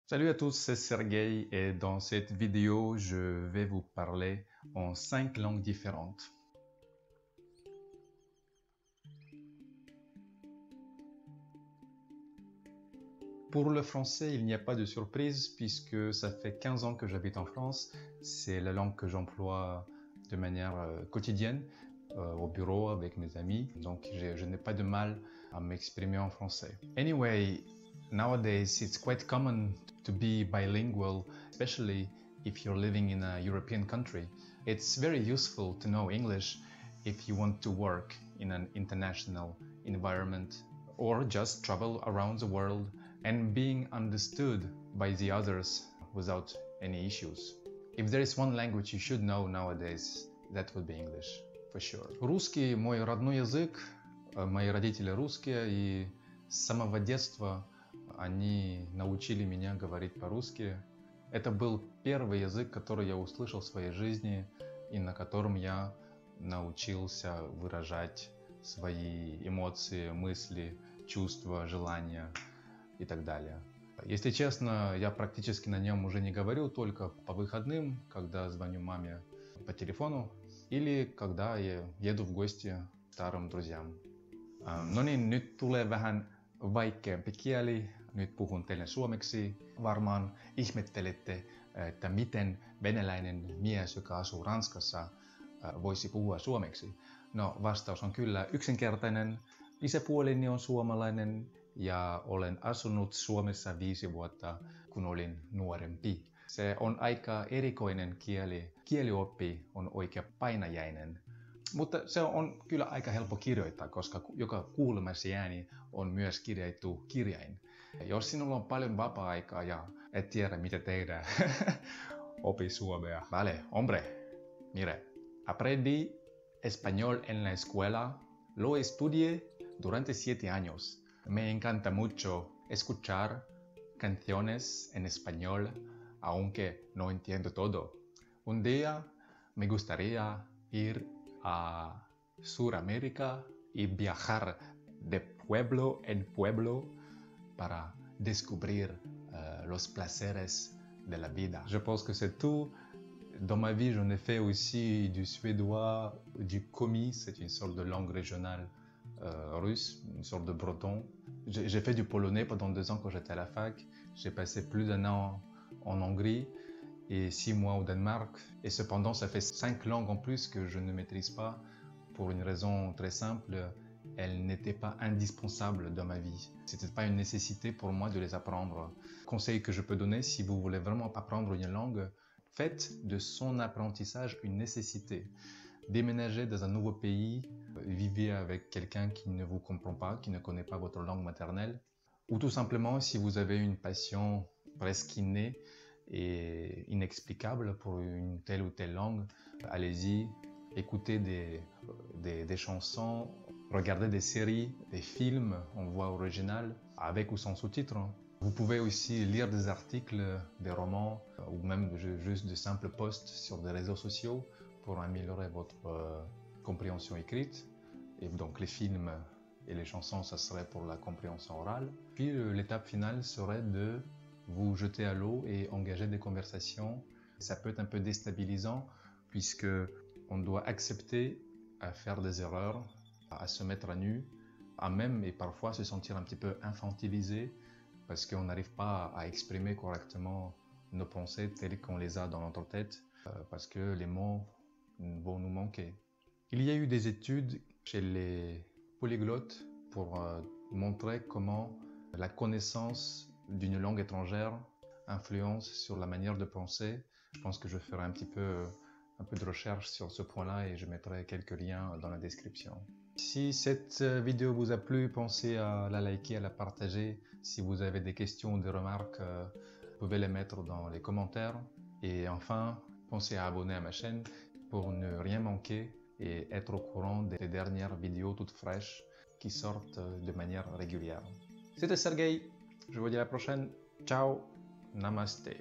Salut à tous, c'est Sergei et dans cette vidéo, je vais vous parler en 5 langues différentes. Pour le français, il n'y a pas de surprise puisque ça fait 15 ans que j'habite en France. C'est la langue que j'emploie de manière quotidienne au bureau avec mes amis. Donc je n'ai pas de mal à m'exprimer en français. Anyway, nowadays it's quite common to be bilingual, especially if you're living in a European country. It's very useful to know English if you want to work in an international environment or just travel around the world and being understood by the others without any issues. If there is one language you should know nowadays, that would be English, for sure. Русский мой родной язык, мои родители русские, и с самого детства они научили меня говорить по-русски. Это был первый язык, который я услышал в своей жизни и на котором я научился выражать свои эмоции, мысли, чувства, желания и так далее. Если честно, я практически на нем уже не говорю, только по выходным, когда звоню маме по телефону или когда я еду в гости к старым друзьям. No niin, nyt tulee vähän vaikeampi kieli. Nyt puhun teille suomeksi. Varmaan ihmettelette, että miten venäläinen mies, joka asuu Ranskassa, voisi puhua suomeksi. No, vastaus on kyllä yksinkertainen. Isäpuoleni on suomalainen ja olen asunut Suomessa 5 vuotta, kun olin nuorempi. Se on aika erikoinen kieli. Kielioppi on oikein painajainen. Mutta se on kyllä aika helppo kirjoittaa, koska joka kuulemasääni on myös kirjattu kirjain. Jos sinulla on paljon vapaa-aikaa ja et tiedä mitä tehdä, opi suomea. Vale, hombre, mire, aprendí español en la escuela, lo estudié durante 7 años. Me encanta mucho escuchar canciones en español, aunque no entiendo todo. Un día me gustaría ir a Sudamérica y viajar de pueblo en pueblo para descubrir los placeres de la vida. Je pense que c'est tout. Dans ma vie, j'en ai fait aussi du suédois, du komi, c'est une sorte de langue régionale russe, une sorte de breton. J'ai fait du polonais pendant 2 ans quand j'étais à la fac. J'ai passé plus d'1 an en Hongrie et 6 mois au Danemark. Et cependant, ça fait 5 langues en plus que je ne maîtrise pas pour une raison très simple. Elles n'étaient pas indispensables dans ma vie. C'était pas une nécessité pour moi de les apprendre. Conseil que je peux donner si vous voulez vraiment apprendre une langue, faites de son apprentissage une nécessité. Déménagez dans un nouveau pays, vivez avec quelqu'un qui ne vous comprend pas, qui ne connaît pas votre langue maternelle. Ou tout simplement, si vous avez une passion presque innée et inexplicable pour une telle ou telle langue, allez-y, écoutez des chansons, regardez des séries, des films en voix originale, avec ou sans sous-titres. Vous pouvez aussi lire des articles, des romans ou même juste de simples posts sur des réseaux sociaux pour améliorer votre compréhension écrite. Et donc les films et les chansons, ça serait pour la compréhension orale. Puis l'étape finale serait de vous jeter à l'eau et engager des conversations. Ça peut être un peu déstabilisant puisque on doit accepter à faire des erreurs, à se mettre à nu, à même et parfois se sentir un petit peu infantilisé parce qu'on n'arrive pas à exprimer correctement nos pensées telles qu'on les a dans notre tête parce que les mots vont nous manquer. Il y a eu des études chez les polyglottes pour montrer comment la connaissance d'une langue étrangère influence sur la manière de penser. Je pense que je ferai un peu de recherche sur ce point-là et je mettrai quelques liens dans la description. Si cette vidéo vous a plu, pensez à la liker, à la partager. Si vous avez des questions ou des remarques, vous pouvez les mettre dans les commentaires. Et enfin, pensez à abonner à ma chaîne pour ne rien manquer et être au courant des dernières vidéos toutes fraîches qui sortent de manière régulière. C'était Sergei, je vous dis à la prochaine. Ciao, namaste.